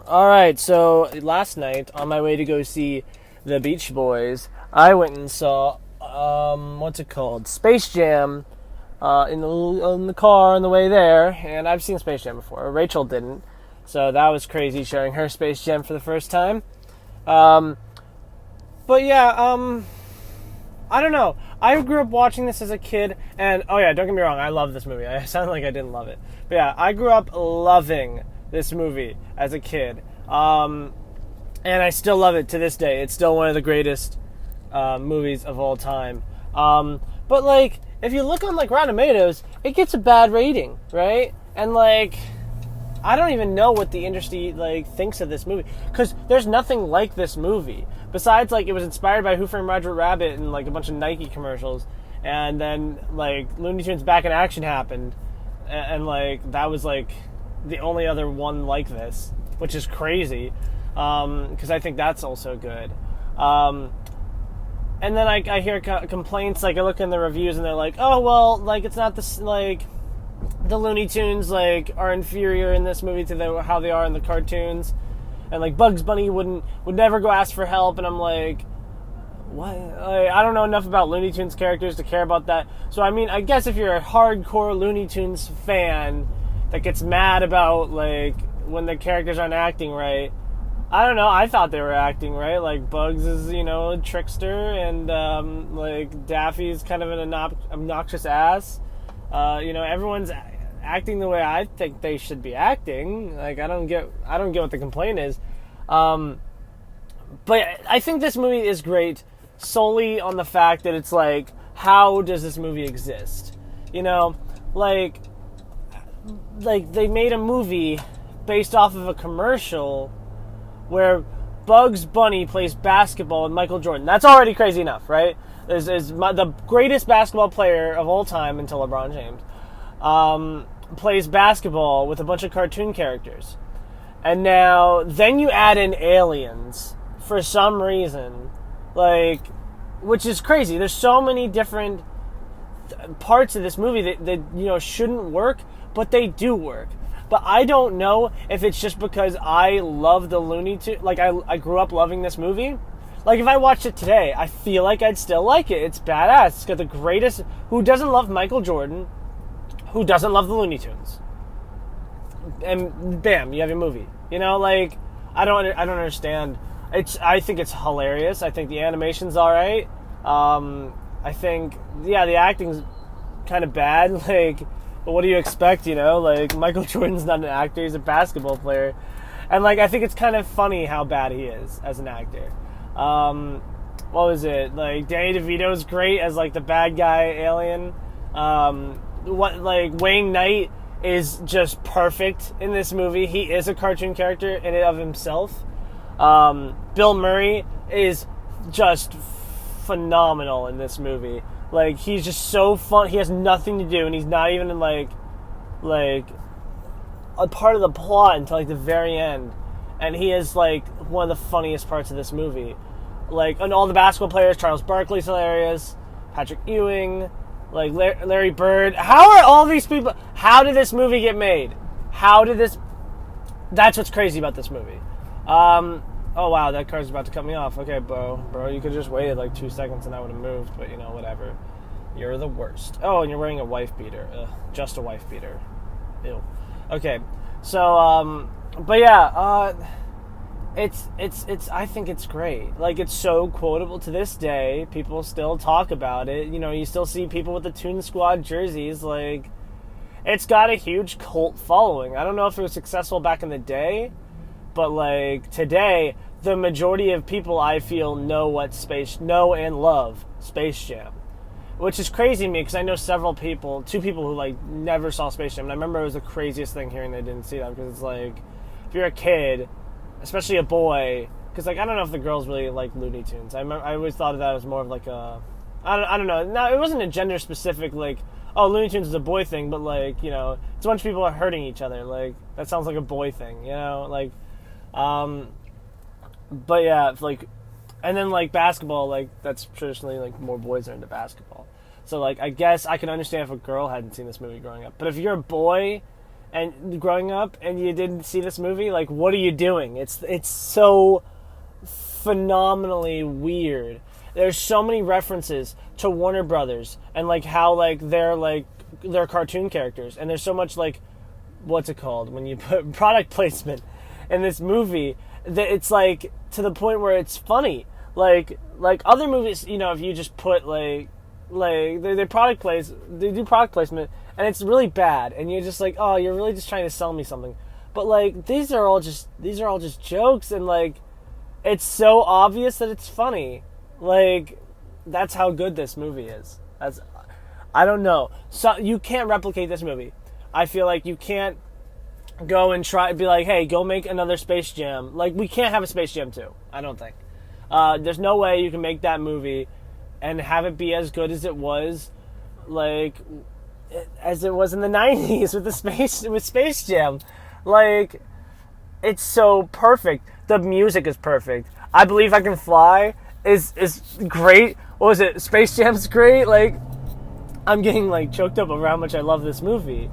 All right, so last night on my way to go see the Beach Boys, I went and saw what's it called, Space Jam, in the car on the way there, and I've seen Space Jam before. Rachel didn't, so that was crazy showing her Space Jam for the first time. Um, but yeah, I don't know. I grew up watching this as a kid, and oh yeah, don't get me wrong, I love this movie. I sound like I didn't love it, but yeah, I grew up loving this movie as a kid, and I still love it to this day. It's still one of the greatest movies of all time. But like, if you look on like Rotten Tomatoes, it gets a bad rating, right? And like, I don't even know what the industry like thinks of this movie, because there's nothing like this movie besides like it was inspired by Who Framed Roger Rabbit and like a bunch of Nike commercials, and then like Looney Tunes Back in Action happened, and like that was like the only other one like this, which is crazy, because I think that's also good. And then I hear complaints, like I look in the reviews and they're like, oh well, like it's not this, like the Looney Tunes like are inferior in this movie to how they are in the cartoons, and like Bugs Bunny would never go ask for help, and I'm like, what? Like, I don't know enough about Looney Tunes characters to care about that. So I mean, I guess if you're a hardcore Looney Tunes fan that gets mad about like when the characters aren't acting right, I don't know. I thought they were acting right. Like Bugs is, a trickster, and like Daffy's kind of an obnoxious ass. Everyone's acting the way I think they should be acting. Like I don't get what the complaint is. But I think this movie is great solely on the fact that it's like, how does this movie exist? Like they made a movie based off of a commercial where Bugs Bunny plays basketball with Michael Jordan. That's already crazy enough, right? Is the greatest basketball player of all time until LeBron James plays basketball with a bunch of cartoon characters. And now, then you add in aliens for some reason, like, which is crazy. There's so many different parts of this movie that shouldn't work, but they do work. But I don't know if it's just because I love the Looney Tunes. Like, I grew up loving this movie. Like, if I watched it today, I feel like I'd still like it. It's badass. It's got the greatest... Who doesn't love Michael Jordan? Who doesn't love the Looney Tunes? And bam, you have your movie. Like, I don't understand. I think it's hilarious. I think the animation's alright. I think, yeah, the acting's kind of bad. Like... But what do you expect, Like, Michael Jordan's not an actor, he's a basketball player. And, like, I think it's kind of funny how bad he is as an actor. What was it? Like, Danny DeVito's great as, like, the bad guy alien. Wayne Knight is just perfect in this movie. He is a cartoon character in and of himself. Bill Murray is just phenomenal in this movie. Like, he's just so fun. He has nothing to do, and he's not even in, like a part of the plot until, like, the very end. And he is, like, one of the funniest parts of this movie. Like, and all the basketball players, Charles Barkley's hilarious, Patrick Ewing, like, Larry Bird. How are all these people... How did this movie get made? That's what's crazy about this movie. Oh, wow, that car's about to cut me off. Okay, bro, you could just waited like 2 seconds and I would have moved, but, whatever. You're the worst. Oh, and you're wearing a wife beater. Just a wife beater. Ew. Okay, so, but yeah, it's, I think it's great. Like, it's so quotable to this day. People still talk about it. You still see people with the Toon Squad jerseys. Like, it's got a huge cult following. I don't know if it was successful back in the day, but, like, today... The majority of people, I feel, know and love Space Jam. Which is crazy to me, because I know two people who, like, never saw Space Jam. And I remember it was the craziest thing hearing they didn't see that, because it's like, if you're a kid, especially a boy, because, like, I don't know if the girls really like Looney Tunes. I always thought of that as more of, like, a... I don't know. No, it wasn't a gender-specific, like, oh, Looney Tunes is a boy thing, but, like, it's a bunch of people are hurting each other. Like, that sounds like a boy thing, Like, but yeah, like, and then like basketball, like that's traditionally like more boys are into basketball. So like I guess I can understand if a girl hadn't seen this movie growing up. But if you're a boy and growing up and you didn't see this movie, like, what are you doing? It's so phenomenally weird. There's so many references to Warner Brothers and like how like they're cartoon characters, and there's so much like, what's it called when you put product placement in this movie that it's like to the point where it's funny. Like other movies, you know, if you just put like they do product placement and it's really bad, and you're just like, oh, you're really just trying to sell me something. But like these are all just jokes, and like it's so obvious that it's funny. Like that's how good this movie is. I don't know. So you can't replicate this movie. I feel like you can't go and try to be like, hey, go make another Space Jam. Like, we can't have a Space Jam 2, I don't think. There's no way you can make that movie and have it be as good as it was, like, as it was in the 90s with Space Jam. Like, it's so perfect. The music is perfect. I Believe I Can Fly is great. What was it? Space Jam's great. Like, I'm getting, like, choked up over how much I love this movie.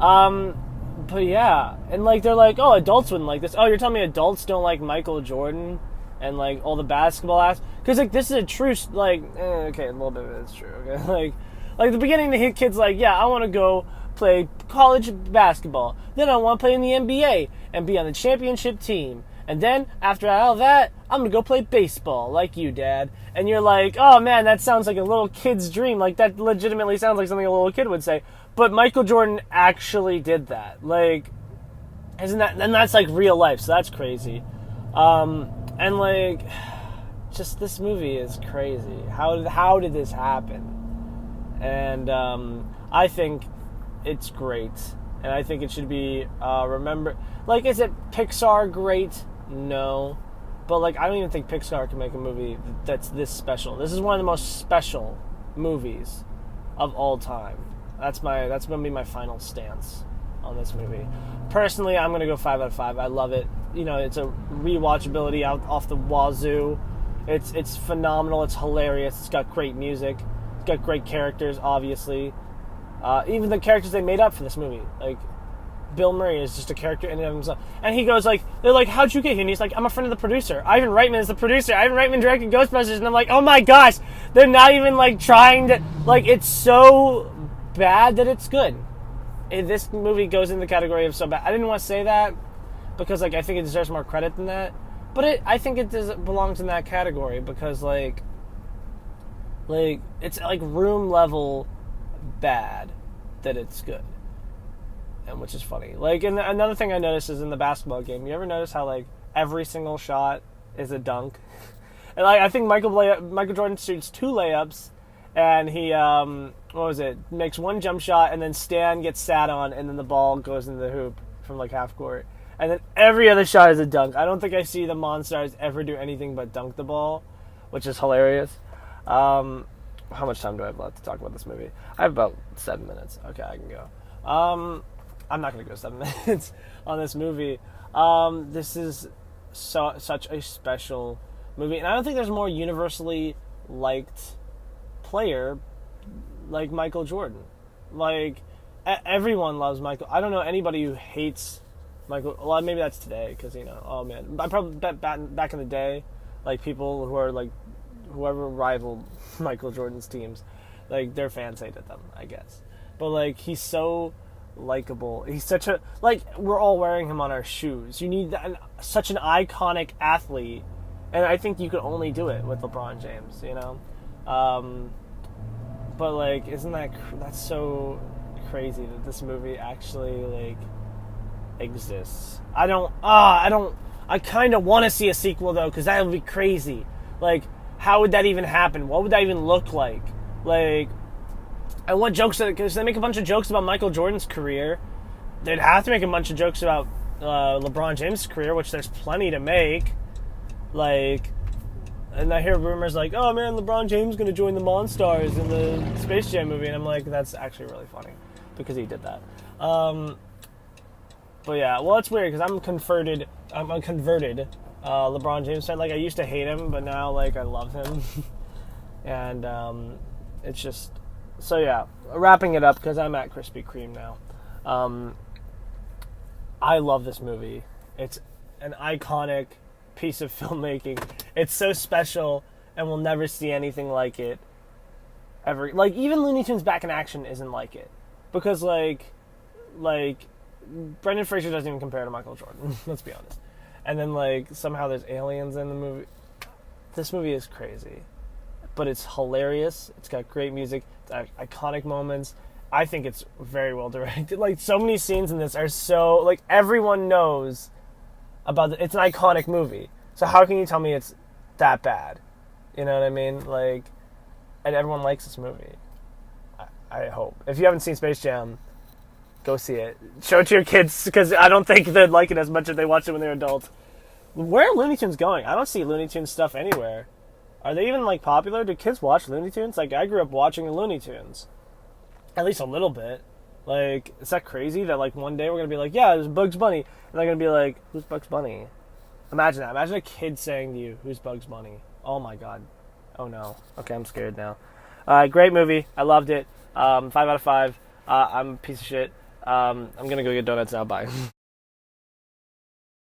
But yeah, and like they're like, oh, adults wouldn't like this. Oh, you're telling me adults don't like Michael Jordan and like all the basketball acts? Because like this is a true okay, a little bit of it's true. Okay, like the beginning, the kid's like, yeah, I want to go play college basketball. Then I want to play in the NBA and be on the championship team. And then after all that, I'm gonna go play baseball like you, Dad. And you're like, oh man, that sounds like a little kid's dream. Like that legitimately sounds like something a little kid would say. But Michael Jordan actually did that. Like, isn't that? And that's like real life, so that's crazy. And like, just this movie is crazy. How did this happen? And I think it's great, and I think it should be remembered. Like, is it Pixar great? No, but like I don't even think Pixar can make a movie that's this special. This is one of the most special movies of all time. That's gonna be my final stance on this movie. Personally, I'm gonna go 5 out of 5. I love it. You know, it's a rewatchability off the wazoo. It's phenomenal. It's hilarious. It's got great music. It's got great characters, obviously. Even the characters they made up for this movie, like Bill Murray is just a character in and of himself. And he goes like, they're like, how'd you get here? And he's like, I'm a friend of the producer. Ivan Reitman is the producer. Ivan Reitman directed Ghostbusters. And I'm like, oh my gosh, they're not even like trying to, like, it's so bad that it's good. This movie goes in the category of so bad. I didn't want to say that because like I think it deserves more credit than that, but I think it belongs in that category because like it's like room level bad that it's good, and which is funny. Like, and another thing I noticed is in the basketball game. You ever notice how like every single shot is a dunk? And like I think Michael Jordan shoots 2 layups. And he, makes 1 jump shot, and then Stan gets sat on, and then the ball goes into the hoop from, like, half court. And then every other shot is a dunk. I don't think I see the Monstars ever do anything but dunk the ball, which is hilarious. How much time do I have left to talk about this movie? I have about 7 minutes. Okay, I can go. I'm not going to go 7 minutes on this movie. This is such a special movie. And I don't think there's more universally liked player like Michael Jordan. Like everyone loves Michael. I don't know anybody who hates Michael. Well, maybe that's today because you know. Oh man, I probably bet back in the day, like people who are like whoever rivaled Michael Jordan's teams, like their fans hated them, I guess. But like he's so likable. He's such a like we're all wearing him on our shoes. You need such an iconic athlete, and I think you could only do it with LeBron James. You know. But like, isn't that's so crazy that this movie actually like exists? I kind of want to see a sequel though, because that would be crazy. Like, how would that even happen? What would that even look like? Like, and what jokes? Because they make a bunch of jokes about Michael Jordan's career. They'd have to make a bunch of jokes about LeBron James' career, which there's plenty to make. Like. And I hear rumors like, oh man, LeBron James is going to join the Monstars in the Space Jam movie. And I'm like, that's actually really funny because he did that. But yeah, well, it's weird because I'm a converted LeBron James fan. Like, I used to hate him, but now, like, I love him. And it's just, so yeah, wrapping it up because I'm at Krispy Kreme now. I love this movie. It's an iconic piece of filmmaking. It's so special, and we'll never see anything like it ever. Like, even Looney Tunes Back in Action isn't like it. Because, like Brendan Fraser doesn't even compare to Michael Jordan. Let's be honest. And then, like, somehow there's aliens in the movie. This movie is crazy. But it's hilarious. It's got great music. It's iconic moments. I think it's very well directed. Like, so many scenes in this are so... Like, everyone knows about... It's an iconic movie. So how can you tell me it's that bad? You know what I mean? Like, and everyone likes this movie. I hope. If you haven't seen Space Jam, go see it. Show it to your kids, because I don't think they'd like it as much if they watch it when they're adults. Where are Looney Tunes going? I don't see Looney Tunes stuff anywhere. Are they even, like, popular? Do kids watch Looney Tunes? Like, I grew up watching the Looney Tunes. At least a little bit. Like, is that crazy that, like, one day we're going to be like, yeah, there's Bugs Bunny. And they're going to be like, who's Bugs Bunny? Imagine that. Imagine a kid saying to you, who's Bugs Bunny? Oh, my God. Oh, no. Okay, I'm scared now. Great movie. I loved it. 5 out of 5. I'm a piece of shit. I'm going to go get donuts now. Bye.